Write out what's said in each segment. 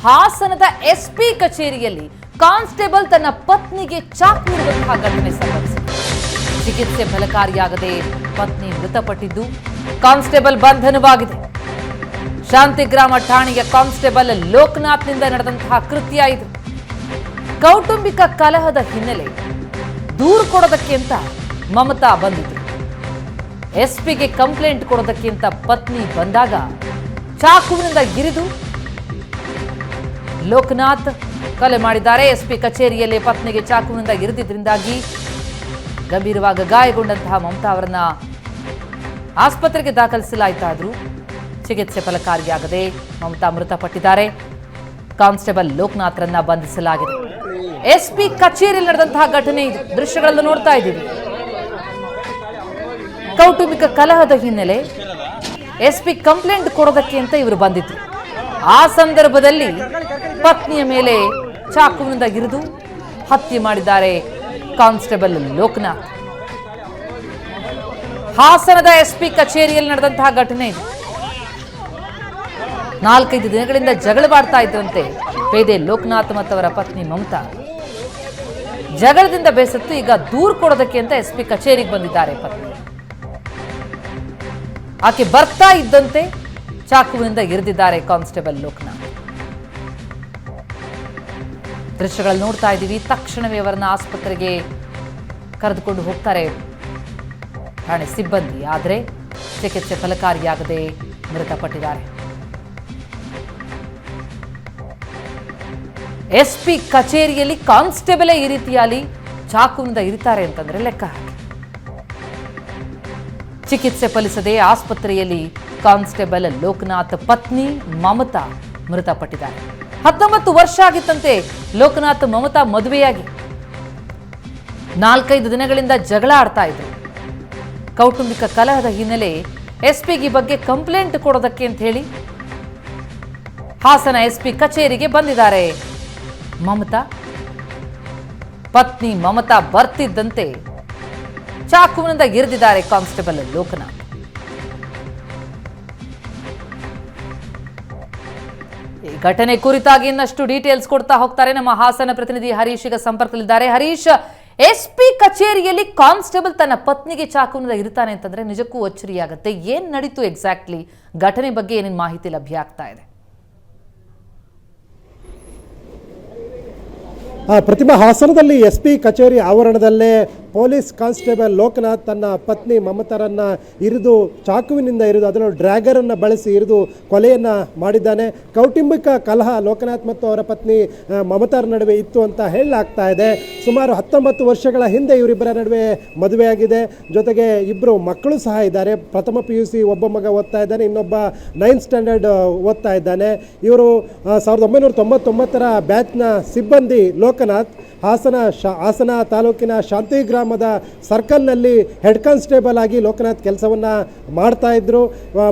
ಹಾಸನದ ಎಸ್ಪಿ ಕಚೇರಿಯಲ್ಲಿ ಕಾನ್ಸ್ಟೇಬಲ್ ತನ್ನ ಪತ್ನಿಗೆ ಚಾಕು ನೀಡುವಂತಹ ಘಟನೆ ಸಂಭವಿಸಿದೆ. ಚಿಕಿತ್ಸೆ ಫಲಕಾರಿಯಾಗದೆ ಪತ್ನಿ ಮೃತಪಟ್ಟಿದ್ದು, ಕಾನ್ಸ್ಟೇಬಲ್ ಬಂಧನವಾಗಿದೆ. ಶಾಂತಿಗ್ರಾಮ ಠಾಣೆಯ ಕಾನ್ಸ್ಟೇಬಲ್ ಲೋಕನಾಥ್ನಿಂದ ನಡೆದಂತಹ ಕೃತ್ಯ ಇದು. ಕೌಟುಂಬಿಕ ಕಲಹದ ಹಿನ್ನೆಲೆ ದೂರು ಕೊಡೋದಕ್ಕೆ ಅಂತ ಮಮತಾ ಬಂದಿದ್ರು. ಎಸ್ಪಿಗೆ ಕಂಪ್ಲೇಂಟ್ ಕೊಡೋದಕ್ಕೆ ಅಂತ ಪತ್ನಿ ಬಂದಾಗ ಚಾಕುವಿನಿಂದ ಇರಿದು ಲೋಕನಾಥ್ ಕೊಲೆ ಮಾಡಿದ್ದಾರೆ. ಎಸ್ಪಿ ಕಚೇರಿಯಲ್ಲಿ ಪತ್ನಿಗೆ ಚಾಕುವಿನಿಂದ ಇರಿದಿದ್ದರಿಂದಾಗಿ ಗಂಭೀರವಾಗಿ ಗಾಯಗೊಂಡಂತಹ ಮಮತಾ ಅವರನ್ನ ಆಸ್ಪತ್ರೆಗೆ ದಾಖಲಿಸಲಾಯಿತಾದರೂ ಚಿಕಿತ್ಸೆ ಫಲಕಾರಿಯಾಗದೆ ಮಮತಾ ಮೃತಪಟ್ಟಿದ್ದಾರೆ. ಕಾನ್ಸ್ಟೇಬಲ್ ಲೋಕನಾಥ್ರನ್ನ ಬಂಧಿಸಲಾಗಿದೆ. ಎಸ್ಪಿ ಕಚೇರಿಯಲ್ಲಿ ನಡೆದಂತಹ ಘಟನೆ ಇದು. ದೃಶ್ಯಗಳನ್ನು ನೋಡ್ತಾ ಇದ್ದೀವಿ. ಕೌಟುಂಬಿಕ ಕಲಹದ ಹಿನ್ನೆಲೆ ಎಸ್ಪಿ ಕಂಪ್ಲೇಂಟ್ ಕೊಡೋದಕ್ಕೆ ಅಂತ ಇವರು ಬಂದಿದ್ರು. ಆ ಸಂದರ್ಭದಲ್ಲಿ ಪತ್ನಿಯ ಮೇಲೆ ಚಾಕುವಿನಿಂದ ಇರಿದು ಹತ್ಯೆ ಮಾಡಿದ್ದಾರೆ ಕಾನ್ಸ್ಟೇಬಲ್ ಲೋಕನಾಥ್. ಹಾಸನದ ಎಸ್ಪಿ ಕಚೇರಿಯಲ್ಲಿ ನಡೆದಂತಹ ಘಟನೆ ಇದು. 4-5 ದಿನಗಳಿಂದ ಜಗಳವಾಡ್ತಾ ಇದ್ದಂತೆ ಪೇದೆ ಲೋಕನಾಥ್ ಮತ್ತವರ ಪತ್ನಿ ಮಮತಾ ಜಗಳದಿಂದ ಬೇಸತ್ತು ಈಗ ದೂರು ಕೊಡೋದಕ್ಕೆ ಅಂತ ಎಸ್ಪಿ ಕಚೇರಿಗೆ ಬಂದಿದ್ದಾರೆ ಪತ್ನಿ. ಆಕೆ ಬರ್ತಾ ಇದ್ದಂತೆ ಚಾಕುವಿನಿಂದ ಇರಿದಿದ್ದಾರೆ ಕಾನ್ಸ್ಟೇಬಲ್ ಲೋಕನಾಥ್. ದೃಶ್ಯಗಳು ನೋಡ್ತಾ ಇದ್ದೀವಿ. ತಕ್ಷಣವೇ ಅವರನ್ನ ಆಸ್ಪತ್ರೆಗೆ ಕರೆದುಕೊಂಡು ಹೋಗ್ತಾರೆ ಠಾಣೆ ಸಿಬ್ಬಂದಿ. ಆದರೆ ಚಿಕಿತ್ಸೆ ಫಲಕಾರಿಯಾಗದೆ ಮೃತಪಟ್ಟಿದ್ದಾರೆ. ಎಸ್ಪಿ ಕಚೇರಿಯಲ್ಲಿ ಕಾನ್ಸ್ಟೇಬಲ್ ಈ ರೀತಿಯಲ್ಲಿ ಚಾಕುವಿನಿಂದ ಇರಿತಾರೆ ಅಂತಂದ್ರೆ ಲೆಕ್ಕ ಹಾಕಿ. ಚಿಕಿತ್ಸೆ ಫಲಿಸದೆ ಆಸ್ಪತ್ರೆಯಲ್ಲಿ ಕಾನ್ಸ್ಟೇಬಲ್ ಲೋಕನಾಥ್ ಪತ್ನಿ ಮಮತಾ ಮೃತಪಟ್ಟಿದ್ದಾರೆ. 19 ವರ್ಷ ಆಗಿತ್ತಂತೆ ಲೋಕನಾಥ್ ಮಮತಾ ಮದುವೆಯಾಗಿ. 4-5 ದಿನಗಳಿಂದ ಜಗಳ ಆಡ್ತಾ ಇದ್ರು. ಕೌಟುಂಬಿಕ ಕಲಹದ ಹಿನ್ನೆಲೆ ಎಸ್ಪಿಗೆ ಬಗ್ಗೆ ಕಂಪ್ಲೇಂಟ್ ಕೊಡೋದಕ್ಕೆ ಅಂತ ಹೇಳಿ ಹಾಸನ ಎಸ್ಪಿ ಕಚೇರಿಗೆ ಬಂದಿದ್ದಾರೆ ಮಮತಾ. ಪತ್ನಿ ಮಮತಾ ಬರ್ತಿದ್ದಂತೆ ಚಾಕುವಿನಿಂದ ಇರಿದಿದ್ದಾರೆ ಕಾನ್ಸ್ಟೇಬಲ್ ಲೋಕನಾಥ್. ಈ ಘಟನೆ ಕುರಿತಾಗಿ ಇನ್ನಷ್ಟು ಡೀಟೇಲ್ಸ್ ಕೊಡ್ತಾ ಹೋಗ್ತಾರೆ ನಮ್ಮ ಹಾಸನ ಪ್ರತಿನಿಧಿ ಹರೀಶ್ ಈಗ ಸಂಪರ್ಕದಲ್ಲಿದ್ದಾರೆ. ಹರೀಶ್, ಎಸ್ಪಿ ಕಚೇರಿಯಲ್ಲಿ ಕಾನ್ಸ್ಟೇಬಲ್ ತನ್ನ ಪತ್ನಿಗೆ ಚಾಕುವಿನಿಂದ ಇರ್ತಾನೆ ಅಂತಂದ್ರೆ ನಿಜಕ್ಕೂ ಅಚ್ಚರಿಯಾಗುತ್ತೆ. ಏನ್ ನಡೀತು ಎಕ್ಸಾಕ್ಟ್ಲಿ? ಘಟನೆ ಬಗ್ಗೆ ಏನೇನು ಮಾಹಿತಿ ಲಭ್ಯ ಆಗ್ತಾ ಇದೆ? ಪ್ರತಿಮಾ, ಹಾಸನದಲ್ಲಿ ಎಸ್ಪಿ ಕಚೇರಿ ಆವರಣದಲ್ಲೇ ಪೊಲೀಸ್ ಕಾನ್ಸ್ಟೇಬಲ್ ಲೋಕನಾಥ್ ತನ್ನ ಪತ್ನಿ ಮಮತಾರನ್ನ ಇರಿದು ಚಾಕುವಿನಿಂದ ಇರಿದು ಅದನ್ನು ಡ್ರ್ಯಾಗರನ್ನು ಬಳಸಿ ಇರಿದು ಕೊಲೆಯನ್ನು ಮಾಡಿದ್ದಾನೆ. ಕೌಟುಂಬಿಕ ಕಲಹ ಲೋಕನಾಥ್ ಮತ್ತು ಅವರ ಪತ್ನಿ ಮಮತಾರ ನಡುವೆ ಇತ್ತು ಅಂತ ಹೇಳಲಾಗ್ತಾ ಇದೆ. ಸುಮಾರು 19 ವರ್ಷಗಳ ಹಿಂದೆ ಇವರಿಬ್ಬರ ನಡುವೆ ಮದುವೆಯಾಗಿದೆ. ಜೊತೆಗೆ ಇಬ್ಬರು ಮಕ್ಕಳು ಸಹ ಇದ್ದಾರೆ. ಪ್ರಥಮ PUC ಒಬ್ಬ ಮಗ ಓದ್ತಾ ಇದ್ದಾನೆ, ಇನ್ನೊಬ್ಬ 9th ಸ್ಟ್ಯಾಂಡರ್ಡ್ ಓದ್ತಾ ಇದ್ದಾನೆ. ಇವರು 1999ರ ಬ್ಯಾಚ್ನ ಸಿಬ್ಬಂದಿ ಲೋಕನಾಥ್ ಹಾಸನ ತಾಲೂಕಿನ ಶಾಂತಿಗ್ರಾಮದ ಸರ್ಕಲ್ನಲ್ಲಿ ಹೆಡ್ ಕಾನ್ಸ್ಟೇಬಲ್ ಆಗಿ ಲೋಕನಾಥ್ ಕೆಲಸವನ್ನು ಮಾಡ್ತಾ ಇದ್ರು.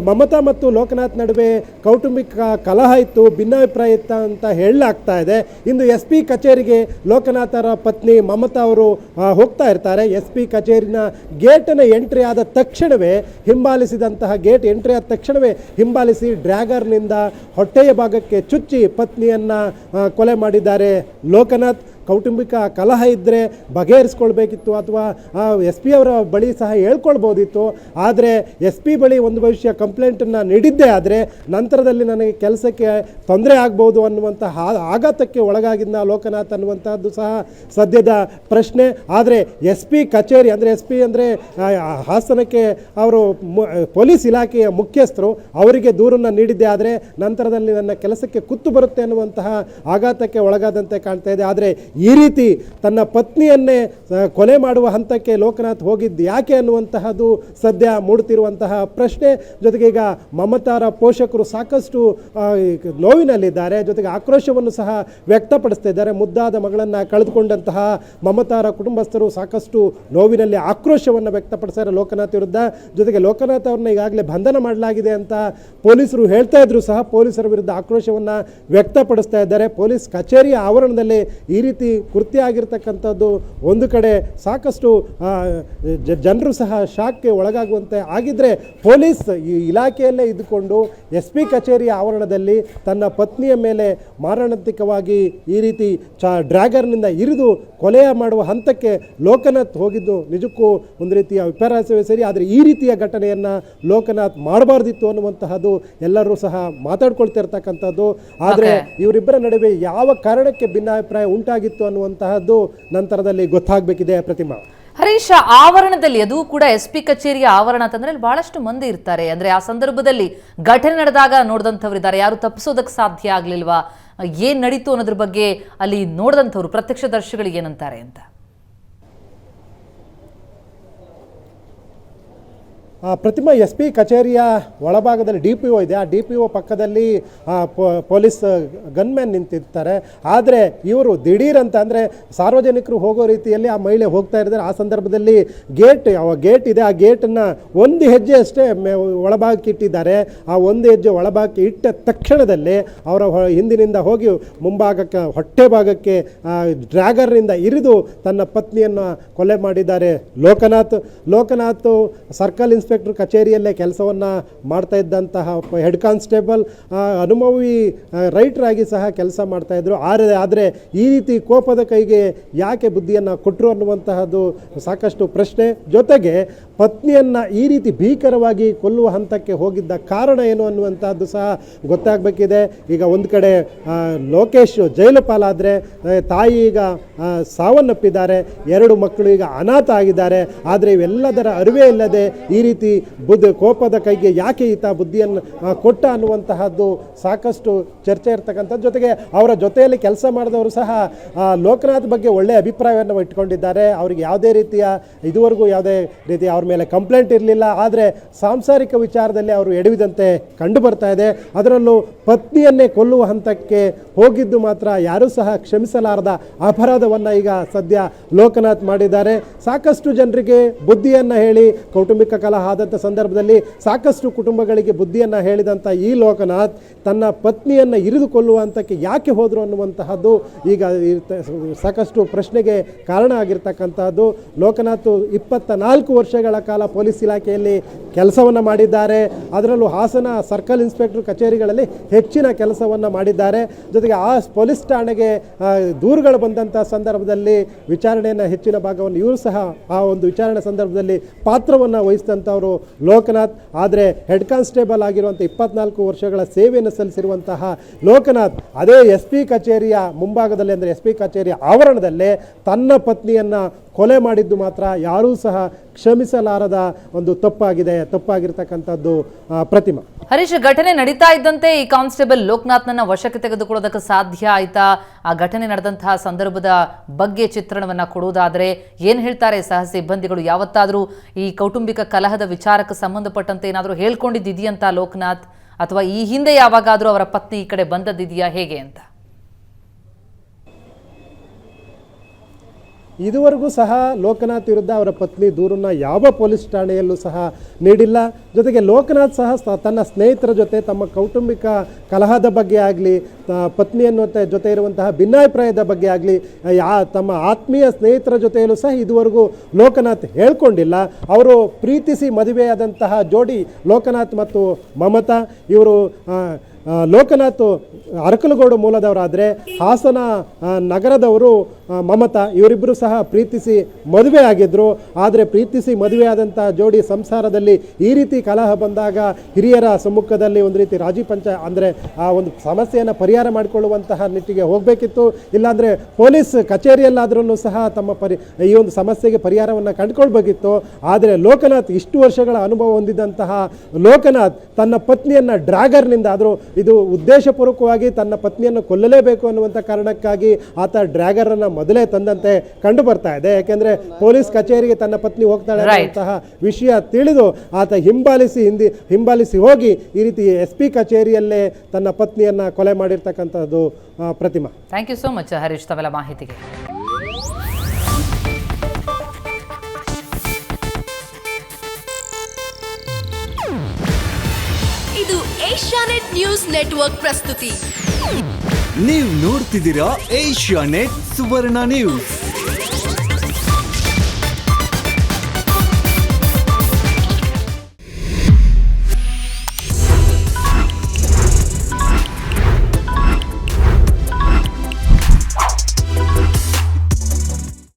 ಮಮತಾ ಮತ್ತು ಲೋಕನಾಥ್ ನಡುವೆ ಕೌಟುಂಬಿಕ ಕಲಹ ಇತ್ತು, ಭಿನ್ನಾಭಿಪ್ರಾಯ ಇತ್ತು ಅಂತ ಹೇಳಲಾಗ್ತಾ ಇದೆ. ಇಂದು ಎಸ್ಪಿ ಕಚೇರಿಗೆ ಲೋಕನಾಥರ ಪತ್ನಿ ಮಮತಾ ಅವರು ಹೋಗ್ತಾ ಇರ್ತಾರೆ. ಎಸ್ಪಿ ಕಚೇರಿನ ಗೇಟನ್ನು ಎಂಟ್ರಿ ಆದ ತಕ್ಷಣವೇ ಹಿಂಬಾಲಿಸಿ ಡ್ರ್ಯಾಗರ್ನಿಂದ ಹೊಟ್ಟೆಯ ಭಾಗಕ್ಕೆ ಚುಚ್ಚಿ ಪತ್ನಿಯನ್ನು ಕೊಲೆ ಮಾಡಿದ್ದಾರೆ ಲೋಕನಾಥ್. ಕೌಟುಂಬಿಕ ಕಲಹ ಇದ್ದರೆ ಬಗೆಹರಿಸ್ಕೊಳ್ಬೇಕಿತ್ತು ಅಥವಾ SP ಅವರ ಬಳಿ ಸಹ ಹೇಳ್ಕೊಳ್ಬೋದಿತ್ತು. ಆದರೆ SP ಬಳಿ ಒಂದು ಭವಿಷ್ಯ ಕಂಪ್ಲೇಂಟನ್ನು ನೀಡಿದ್ದೇ ಆದರೆ ನಂತರದಲ್ಲಿ ನನಗೆ ಕೆಲಸಕ್ಕೆ ತೊಂದರೆ ಆಗ್ಬೋದು ಅನ್ನುವಂಥ ಆಘಾತಕ್ಕೆ ಒಳಗಾಗಿದ್ದ ಲೋಕನಾಥ್ ಅನ್ನುವಂಥದ್ದು ಸಹ ಸದ್ಯದ ಪ್ರಶ್ನೆ. ಆದರೆ SP ಕಚೇರಿ ಅಂದರೆ SP ಅಂದರೆ ಹಾಸನಕ್ಕೆ ಅವರು ಪೊಲೀಸ್ ಇಲಾಖೆಯ ಮುಖ್ಯಸ್ಥರು, ಅವರಿಗೆ ದೂರನ್ನು ನೀಡಿದ್ದೇ ಆದರೆ ನಂತರದಲ್ಲಿ ನನ್ನ ಕೆಲಸಕ್ಕೆ ಕುತ್ತು ಬರುತ್ತೆ ಅನ್ನುವಂತಹ ಆಘಾತಕ್ಕೆ ಒಳಗಾದಂತೆ ಕಾಣ್ತಾ ಇದೆ. ಆದರೆ ಈ ರೀತಿ ತನ್ನ ಪತ್ನಿಯನ್ನೇ ಕೊಲೆ ಮಾಡುವ ಹಂತಕ್ಕೆ ಲೋಕನಾಥ್ ಹೋಗಿದ್ದು ಯಾಕೆ ಅನ್ನುವಂತಹದ್ದು ಸದ್ಯ ಮೂಡುತ್ತಿರುವಂತಹ ಪ್ರಶ್ನೆ. ಜೊತೆಗೆ ಈಗ ಮಮತಾರ ಪೋಷಕರು ಸಾಕಷ್ಟು ನೋವಿನಲ್ಲಿದ್ದಾರೆ. ಜೊತೆಗೆ ಆಕ್ರೋಶವನ್ನು ಸಹ ವ್ಯಕ್ತಪಡಿಸ್ತಾ ಇದ್ದಾರೆ. ಮುದ್ದಾದ ಮಗಳನ್ನು ಕಳೆದುಕೊಂಡಂತಹ ಮಮತಾರ ಕುಟುಂಬಸ್ಥರು ಸಾಕಷ್ಟು ನೋವಿನಲ್ಲಿ ಆಕ್ರೋಶವನ್ನು ವ್ಯಕ್ತಪಡಿಸ್ತಾರೆ ಲೋಕನಾಥ್ ವಿರುದ್ಧ. ಜೊತೆಗೆ ಲೋಕನಾಥ್ ಅವ್ರನ್ನ ಈಗಾಗಲೇ ಬಂಧನ ಮಾಡಲಾಗಿದೆ ಅಂತ ಪೊಲೀಸರು ಹೇಳ್ತಾ ಇದ್ರು ಸಹ ಪೊಲೀಸರ ವಿರುದ್ಧ ಆಕ್ರೋಶವನ್ನು ವ್ಯಕ್ತಪಡಿಸ್ತಾ ಇದ್ದಾರೆ. ಪೊಲೀಸ್ ಕಚೇರಿಯ ಆವರಣದಲ್ಲಿ ಈ ರೀತಿ ರೀತಿ ಕೃತ್ಯ ಆಗಿರ್ತಕ್ಕಂಥದ್ದು ಒಂದು ಕಡೆ ಸಾಕಷ್ಟು ಜನರು ಸಹ ಶಾಕ್ಗೆ ಒಳಗಾಗುವಂತೆ ಆಗಿದ್ದರೆ ಪೊಲೀಸ್ ಈ ಇಲಾಖೆಯಲ್ಲೇ ಇದ್ದುಕೊಂಡು SP ಕಚೇರಿಯ ಆವರಣದಲ್ಲಿ ತನ್ನ ಪತ್ನಿಯ ಮೇಲೆ ಮಾರಣಾಂತಿಕವಾಗಿ ಈ ರೀತಿ ಡ್ರ್ಯಾಗರ್ನಿಂದ ಇರಿದು ಕೊಲೆಯ ಮಾಡುವ ಹಂತಕ್ಕೆ ಲೋಕನಾಥ್ ಹೋಗಿದ್ದು ನಿಜಕ್ಕೂ ಒಂದು ರೀತಿಯ ವಿಪರ್ಯಾಸವೇ ಸರಿ. ಆದರೆ ಈ ರೀತಿಯ ಘಟನೆಯನ್ನು ಲೋಕನಾಥ್ ಮಾಡಬಾರ್ದಿತ್ತು ಅನ್ನುವಂತಹದ್ದು ಎಲ್ಲರೂ ಸಹ ಮಾತಾಡ್ಕೊಳ್ತಿರ್ತಕ್ಕಂಥದ್ದು. ಆದರೆ ಇವರಿಬ್ಬರ ನಡುವೆ ಯಾವ ಕಾರಣಕ್ಕೆ ಭಿನ್ನಾಭಿಪ್ರಾಯ ಉಂಟಾಗಿತ್ತು ಅನ್ನುವಂತಹದ್ದು ನಂತರದಲ್ಲಿ ಗೊತ್ತಾಗಬೇಕಿದೆ. ಪ್ರತಿಮಾ, ಹರೀಶ್, ಆವರಣದಲ್ಲಿ ಅದು ಕೂಡ SP ಕಚೇರಿಯ ಆವರಣ ಅಂತಂದ್ರೆ ಅಲ್ಲಿ ಬಹಳಷ್ಟು ಮಂದಿ ಇರ್ತಾರೆ. ಅಂದ್ರೆ ಆ ಸಂದರ್ಭದಲ್ಲಿ ಘಟನೆ ನಡೆದಾಗ ನೋಡಿದಂಥವ್ರಿದ್ದಾರೆ, ಯಾರು ತಪ್ಪಿಸೋದಕ್ಕೆ ಸಾಧ್ಯ ಆಗ್ಲಿಲ್ವಾ, ಏನ್ ನಡೀತು ಅನ್ನೋದ್ರ ಬಗ್ಗೆ ಅಲ್ಲಿ ನೋಡಿದಂಥವ್ರು ಪ್ರತ್ಯಕ್ಷದರ್ಶಿಗಳಿಗೆ ಏನಂತಾರೆ ಅಂತ? ಪ್ರತಿಮಾ, SP ಕಚೇರಿಯ ಒಳಭಾಗದಲ್ಲಿ DPO ಇದೆ. ಆ DPO ಪಕ್ಕದಲ್ಲಿ ಪೊಲೀಸ್ ಗನ್ಮ್ಯಾನ್ ನಿಂತಿರ್ತಾರೆ. ಆದರೆ ಇವರು ದಿಢೀರಂತ ಅಂದರೆ ಸಾರ್ವಜನಿಕರು ಹೋಗೋ ರೀತಿಯಲ್ಲಿ ಆ ಮಹಿಳೆ ಹೋಗ್ತಾ ಇದ್ದಾರೆ. ಆ ಸಂದರ್ಭದಲ್ಲಿ ಗೇಟ್ ಇದೆ. ಆ ಗೇಟನ್ನು ಒಂದು ಹೆಜ್ಜೆ ಅಷ್ಟೇ ಒಳಭಾಗಕ್ಕೆ ಇಟ್ಟಿದ್ದಾರೆ. ಆ ಒಂದು ಹೆಜ್ಜೆ ಒಳಭಾಗಕ್ಕೆ ಇಟ್ಟ ತಕ್ಷಣದಲ್ಲಿ ಅವರ ಹಿಂದಿನಿಂದ ಹೋಗಿ ಮುಂಭಾಗಕ್ಕೆ ಹೊಟ್ಟೆ ಭಾಗಕ್ಕೆ ಡ್ರ್ಯಾಗರ್ನಿಂದ ಇರಿದು ತನ್ನ ಪತ್ನಿಯನ್ನು ಕೊಲೆ ಮಾಡಿದ್ದಾರೆ ಲೋಕನಾಥ್ ಸರ್ಕಲ್ ಇನ್ಸ್ಪೆಕ್ಟರ್ ಕಚೇರಿಯಲ್ಲೇ ಕೆಲಸವನ್ನು ಮಾಡ್ತಾ ಇದ್ದಂತಹ ಹೆಡ್ ಕಾನ್ಸ್ಟೇಬಲ್, ಅನುಭವಿ ರೈಟರ್ ಆಗಿ ಸಹ ಕೆಲಸ ಮಾಡ್ತಾ ಇದ್ರು. ಆದರೆ ಈ ರೀತಿ ಕೋಪದ ಕೈಗೆ ಯಾಕೆ ಬುದ್ಧಿಯನ್ನು ಕೊಟ್ಟರು ಅನ್ನುವಂತಹದ್ದು ಸಾಕಷ್ಟು ಪ್ರಶ್ನೆ. ಜೊತೆಗೆ ಪತ್ನಿಯನ್ನು ಈ ರೀತಿ ಭೀಕರವಾಗಿ ಕೊಲ್ಲುವ ಹಂತಕ್ಕೆ ಹೋಗಿದ್ದ ಕಾರಣ ಏನು ಅನ್ನುವಂಥದ್ದು ಸಹ ಗೊತ್ತಾಗಬೇಕಿದೆ. ಈಗ ಒಂದು ಕಡೆ ಲೋಕೇಶ್ ಜೈಲು ಪಾಲಾದರೆ, ತಾಯಿ ಈಗ ಸಾವನ್ನಪ್ಪಿದ್ದಾರೆ, 2 ಮಕ್ಕಳು ಈಗ ಅನಾಥ ಆಗಿದ್ದಾರೆ. ಆದರೆ ಇವೆಲ್ಲದರ ಅರಿವೇ ಇಲ್ಲದೆ ಈ ರೀತಿ ಕೋಪದ ಕೈಗೆ ಯಾಕೆ ಈತ ಬುದ್ಧಿಯನ್ನು ಕೊಟ್ಟ ಅನ್ನುವಂತಹದ್ದು ಸಾಕಷ್ಟು ಚರ್ಚೆ ಇರ್ತಕ್ಕಂಥದ್ದು. ಜೊತೆಗೆ ಅವರ ಜೊತೆಯಲ್ಲಿ ಕೆಲಸ ಮಾಡಿದವರು ಸಹ ಲೋಕನಾಥ್ ಬಗ್ಗೆ ಒಳ್ಳೆಯ ಅಭಿಪ್ರಾಯವನ್ನು ಇಟ್ಕೊಂಡಿದ್ದಾರೆ. ಅವರಿಗೆ ಯಾವುದೇ ರೀತಿಯ ಇದುವರೆಗೂ ಯಾವುದೇ ರೀತಿಯ ಅವ್ರ ಮೇಲೆ ಕಂಪ್ಲೇಂಟ್ ಇರಲಿಲ್ಲ. ಆದರೆ ಸಾಂಸಾರಿಕ ವಿಚಾರದಲ್ಲಿ ಅವರು ಎಡವಿದಂತೆ ಕಂಡು ಬರ್ತಾ ಇದೆ. ಅದರಲ್ಲೂ ಪತ್ನಿಯನ್ನೇ ಕೊಲ್ಲುವ ಹಂತಕ್ಕೆ ಹೋಗಿದ್ದು ಮಾತ್ರ ಯಾರೂ ಸಹ ಕ್ಷಮಿಸಲಾರದ ಅಪರಾಧವನ್ನು ಈಗ ಸದ್ಯ ಲೋಕನಾಥ್ ಮಾಡಿದ್ದಾರೆ. ಸಾಕಷ್ಟು ಜನರಿಗೆ ಬುದ್ಧಿಯನ್ನು ಹೇಳಿ ಕೌಟುಂಬಿಕ ಕಲಹ ಆದಂಥ ಸಂದರ್ಭದಲ್ಲಿ ಸಾಕಷ್ಟು ಕುಟುಂಬಗಳಿಗೆ ಬುದ್ಧಿಯನ್ನು ಹೇಳಿದಂಥ ಈ ಲೋಕನಾಥ್ ತನ್ನ ಪತ್ನಿಯನ್ನು ಇರಿದುಕೊಳ್ಳುವ ಹಂತಕ್ಕೆ ಯಾಕೆ ಹೋದರು ಅನ್ನುವಂತಹದ್ದು ಈಗ ಸಾಕಷ್ಟು ಪ್ರಶ್ನೆಗೆ ಕಾರಣ ಆಗಿರ್ತಕ್ಕಂಥದ್ದು. ಲೋಕನಾಥ್ 24 ವರ್ಷಗಳ ಕಾಲ ಪೊಲೀಸ್ ಇಲಾಖೆಯಲ್ಲಿ ಕೆಲಸವನ್ನು ಮಾಡಿದ್ದಾರೆ. ಅದರಲ್ಲೂ ಹಾಸನ ಸರ್ಕಲ್ ಇನ್ಸ್ಪೆಕ್ಟರ್ ಕಚೇರಿಗಳಲ್ಲಿ ಹೆಚ್ಚಿನ ಕೆಲಸವನ್ನು ಮಾಡಿದ್ದಾರೆ. ಜೊತೆಗೆ ಆ ಪೊಲೀಸ್ ಠಾಣೆಗೆ ದೂರುಗಳು ಬಂದಂಥ ಸಂದರ್ಭದಲ್ಲಿ ವಿಚಾರಣೆಯನ್ನು ಹೆಚ್ಚಿನ ಭಾಗವನ್ನು ಇವರು ಸಹ ಆ ಒಂದು ವಿಚಾರಣೆ ಸಂದರ್ಭದಲ್ಲಿ ಪಾತ್ರವನ್ನು ವಹಿಸಿದಂಥವರು ಲೋಕನಾಥ್. ಆದರೆ ಹೆಡ್ ಕಾನ್ಸ್ಟೇಬಲ್ ಆಗಿರುವಂಥ 24 ವರ್ಷಗಳ ಸೇವೆಯನ್ನು ಸಲ್ಲಿಸಿರುವಂತಹ ಲೋಕನಾಥ್ ಅದೇ SP ಕಚೇರಿಯ ಮುಂಭಾಗದಲ್ಲಿ ಅಂದರೆ SP ಕಚೇರಿಯ ಆವರಣದಲ್ಲೇ ತನ್ನ ಪತ್ನಿಯನ್ನು ಕೊಲೆ ಮಾಡಿದ್ದು ಮಾತ್ರ ಯಾರೂ ಸಹ ಕ್ಷಮಿಸಲಾರದ ಒಂದು ತಪ್ಪಾಗಿರ್ತಕ್ಕಂಥದ್ದು. ಪ್ರತಿಮಾ, ಹರೀಶ್, ಘಟನೆ ನಡೀತಾ ಇದ್ದಂತೆ ಈ ಕಾನ್ಸ್ಟೇಬಲ್ ಲೋಕನಾಥ್ನನ್ನ ವಶಕ್ಕೆ ತೆಗೆದುಕೊಳ್ಳೋದಕ್ಕೆ ಸಾಧ್ಯ ಆಯ್ತಾ? ಆ ಘಟನೆ ನಡೆದಂತಹ ಸಂದರ್ಭದ ಬಗ್ಗೆ ಚಿತ್ರಣವನ್ನ ಕೊಡುವುದಾದ್ರೆ ಏನ್ ಹೇಳ್ತಾರೆ ಸಹ ಸಿಬ್ಬಂದಿಗಳು? ಯಾವತ್ತಾದ್ರೂ ಈ ಕೌಟುಂಬಿಕ ಕಲಹದ ವಿಚಾರಕ್ಕೆ ಸಂಬಂಧಪಟ್ಟಂತೆ ಏನಾದರೂ ಹೇಳ್ಕೊಂಡಿದ್ದಿದೆಯಂತ ಲೋಕನಾಥ್, ಅಥವಾ ಈ ಹಿಂದೆ ಯಾವಾಗಾದ್ರೂ ಅವರ ಪತ್ನಿ ಈ ಕಡೆ ಬಂದದ್ದಿದೆಯಾ, ಹೇಗೆ ಅಂತ? ಇದುವರೆಗೂ ಸಹ ಲೋಕನಾಥ್ ವಿರುದ್ಧ ಅವರ ಪತ್ನಿ ದೂರನ್ನು ಯಾವ ಪೊಲೀಸ್ ಠಾಣೆಯಲ್ಲೂ ಸಹ ನೀಡಿಲ್ಲ. ಜೊತೆಗೆ ಲೋಕನಾಥ್ ಸಹ ತನ್ನ ಸ್ನೇಹಿತರ ಜೊತೆ ತಮ್ಮ ಕೌಟುಂಬಿಕ ಕಲಹದ ಬಗ್ಗೆ ಆಗಲಿ, ಪತ್ನಿಯನ್ನು ಜೊತೆ ಇರುವಂತಹ ಭಿನ್ನಾಭಿಪ್ರಾಯದ ಬಗ್ಗೆ ಆಗಲಿ, ತಮ್ಮ ಆತ್ಮೀಯ ಸ್ನೇಹಿತರ ಜೊತೆಯಲ್ಲೂ ಸಹ ಇದುವರೆಗೂ ಲೋಕನಾಥ್ ಹೇಳ್ಕೊಂಡಿಲ್ಲ. ಅವರು ಪ್ರೀತಿಸಿ ಮದುವೆಯಾದಂತಹ ಜೋಡಿ ಲೋಕನಾಥ್ ಮತ್ತು ಮಮತಾ. ಇವರು ಲೋಕನಾಥ್ ಅರಕಲಗೂಡು ಮೂಲದವರಾದರೆ ಹಾಸನ ನಗರದವರು ಮಮತಾ. ಇವರಿಬ್ಬರು ಸಹ ಪ್ರೀತಿಸಿ ಮದುವೆ ಆಗಿದ್ದರು. ಆದರೆ ಪ್ರೀತಿಸಿ ಮದುವೆಯಾದಂಥ ಜೋಡಿ ಸಂಸಾರದಲ್ಲಿ ಈ ರೀತಿ ಕಲಹ ಬಂದಾಗ ಹಿರಿಯರ ಸಮ್ಮುಖದಲ್ಲಿ ಒಂದು ರೀತಿ ರಾಜಿ ಅಂದರೆ ಆ ಒಂದು ಸಮಸ್ಯೆಯನ್ನು ಪರಿಹಾರ ಮಾಡಿಕೊಳ್ಳುವಂತಹ ನಿಟ್ಟಿಗೆ ಹೋಗಬೇಕಿತ್ತು. ಇಲ್ಲಾಂದರೆ ಪೊಲೀಸ್ ಕಚೇರಿಯಲ್ಲಾದ್ರೂ ಸಹ ತಮ್ಮ ಈ ಒಂದು ಸಮಸ್ಯೆಗೆ ಪರಿಹಾರವನ್ನು ಕಂಡುಕೊಳ್ಬೇಕಿತ್ತು. ಆದರೆ ಲೋಕನಾಥ್ ಇಷ್ಟು ವರ್ಷಗಳ ಅನುಭವ ಹೊಂದಿದಂತಹ ಲೋಕನಾಥ್ ತನ್ನ ಪತ್ನಿಯನ್ನು ಡ್ರ್ಯಾಗರ್ನಿಂದ, ಆದರೂ ಇದು ಉದ್ದೇಶಪೂರ್ವಕವಾಗಿ ತನ್ನ ಪತ್ನಿಯನ್ನು ಕೊಲ್ಲಲೇಬೇಕು ಅನ್ನುವಂಥ ಕಾರಣಕ್ಕಾಗಿ ಆತ ಡ್ರ್ಯಾಗರನ್ನು ಮೊದಲೇ ತಂದಂತೆ ಕಂಡು ಬರ್ತಾ ಇದೆ. ಯಾಕೆಂದರೆ ಪೊಲೀಸ್ ಕಚೇರಿಗೆ ತನ್ನ ಪತ್ನಿ ಹೋಗ್ತಾಳೆ ಅನ್ನುವಂತಹ ವಿಷಯ ತಿಳಿದು ಆತ ಹಿಂಬಾಲಿಸಿ ಹೋಗಿ ಈ ರೀತಿ SP ಕಚೇರಿಯಲ್ಲೇ ತನ್ನ ಪತ್ನಿಯನ್ನು ಕೊಲೆ ಮಾಡಿರ್ತಕ್ಕಂಥದ್ದು. Pratima, thank you so much Harish ತವೆಲ್ಲ ಮಾಹಿತಿಗೆ. ಇದು ಏಷ್ಯಾನೆಟ್ ನ್ಯೂಸ್ ನೆಟ್ವರ್ಕ್ ಪ್ರಸ್ತುತಿ. ನೀವು ನೋಡ್ತಿದ್ದೀರಾ ಏಷ್ಯಾ ನೆಟ್ ಸುವರ್ಣ ನ್ಯೂಸ್.